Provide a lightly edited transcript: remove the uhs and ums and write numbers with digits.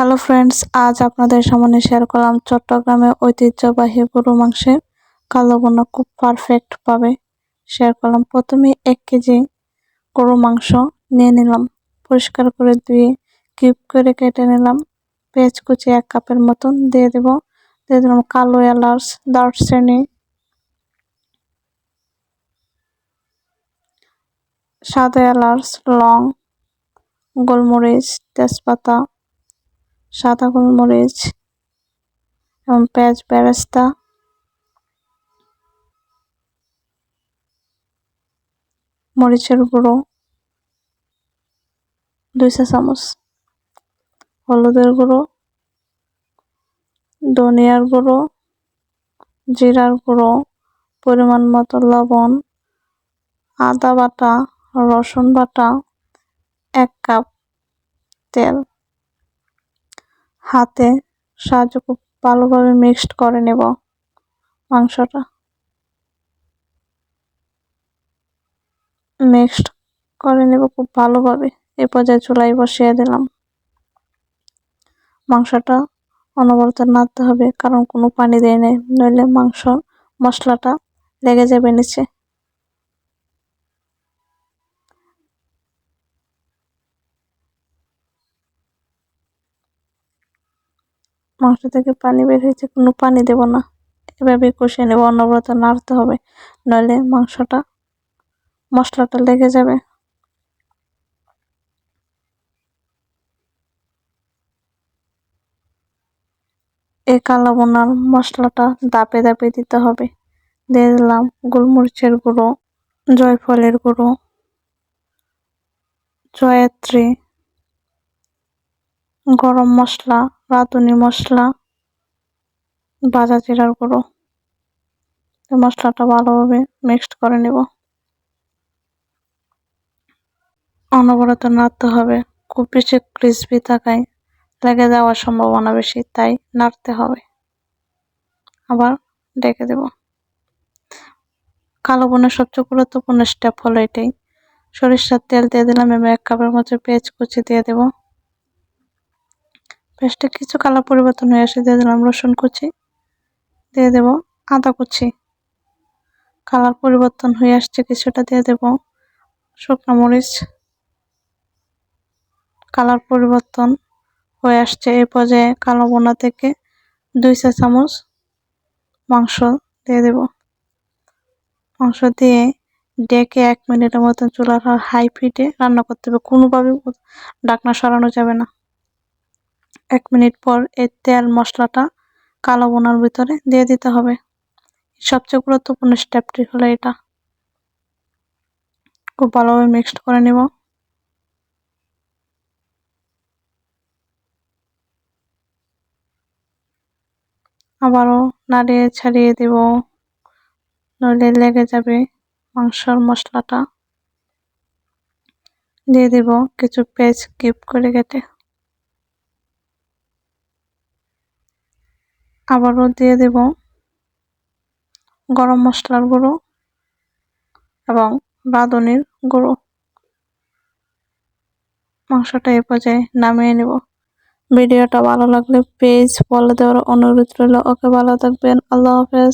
Hello friends, আজ আপনাদের সামনে শেয়ার করলাম চট্টগ্রামের ঐতিহ্যবাহী গরু মাংসের কালো বোনা খুব পারফেক্ট ভাবে শেয়ার করলাম। প্রথমে 1 কেজি গরু মাংস নিয়ে নিলাম, পরিষ্কার করে ধুয়ে কিউব করে কেটে নিলাম। পেঁয়াজ কুচি 1 কাপের মতন দিয়ে দিলাম কালো এলাচ, দারচিনি, সাদা এলাচ, লং, গোলমরিচ, তেজপাতা, সাদা গোলমরিচ এবং পেঁয়াজ বেরেস্তা, মরিচের গুঁড়ো 2 চা চামচ, হলুদের গুঁড়ো, ধনিয়ার গুঁড়ো, জিরার গুঁড়ো, পরিমাণ মতো লবণ, আদা বাটা, রসুন বাটা, 1 কাপ তেল। হাতে সাহায্যে খুব ভালোভাবে মিক্সড করে নেব মাংসটা। মিক্সড করে নেব খুব ভালোভাবে। এই পর্যায়ে চুলায় বসিয়ে দিলাম। মাংসটা অনবরত নাড়তে হবে, কারণ কোনো পানি দেয় নাই, নইলে মশলাটা লেগে যাবে নিচে। মাংস থেকে পানি বের হয়েছে, কোনো পানি দেব না, এভাবে কষিয়ে নেব। অনবরত নাড়তে হবে, নইলে মশলাটা লেগে যাবে। এই কালো বোনার মশলাটা ধাপে ধাপে দিতে হবে। দিয়ে দিলাম গোলমরিচের গুঁড়ো, জয়ফলের গুঁড়ো, জয়ত্রী, গরম মশলা, রাঁধুনি মশলা, ভাজা জিরার গুঁড়ো। মশলাটা ভালোভাবে মিক্সড করে নেব। অনবরত নাড়তে হবে, খুব বেশি ক্রিসপি থাকায় লেগে যাওয়ার সম্ভাবনা বেশি, তাই নাড়তে হবে। আবার ডেকে দেব। কালো বোনার সবচেয়ে গুরুত্বপূর্ণ স্টেপ হলো এটাই। সরিষার তেল দিয়ে দিলাম এবং 1 কাপের মতো পেঁয়াজ কুচি দিয়ে দেব। পেঁয়াজটা কিছু কালার পরিবর্তন হয়ে আসে, দিয়ে দিলাম রসুন কুচি, দিয়ে দেব আদা কুচি। কালার পরিবর্তন হয়ে আসছে কিছুটা, দিয়ে দেব শুকনো মরিচ। কালার পরিবর্তন হয়ে আসছে, এই পর্যায়ে কালো বোনা থেকে 2 চা চামচ মাংস দিয়ে দেব। মাংস দিয়ে ডেকে 1 মিনিটের মতন চুলার হাই ফ্লেমে রান্না করতে হবে, কোনোভাবে ঢাকনা সরানো যাবে না। 1 মিনিট পর এই তেল মশলাটা কালো বোনার ভিতরে দিয়ে দিতে হবে। সবচেয়ে গুরুত্বপূর্ণ স্টেপটি হলো এটা। খুব ভালোভাবে মিক্সড করে নেব। আবারও নাড়িয়ে ছাড়িয়ে দেব, নইলে লেগে যাবে মাংসর মশলাটা। দিয়ে দেব কিছু পেঁয়াজ কিউব করে কেটে। আবারও দিয়ে দেব গরম মশলার গুঁড়ো এবং রাঁধুনির গুঁড়ো। মাংসটা এ পর্যায়ে নামিয়ে নেব। ভিডিওটা ভালো লাগলে পেজ ফলো দেওয়ার অনুরোধ রইল। ওকে, ভালো থাকবেন, আল্লাহ হাফেজ।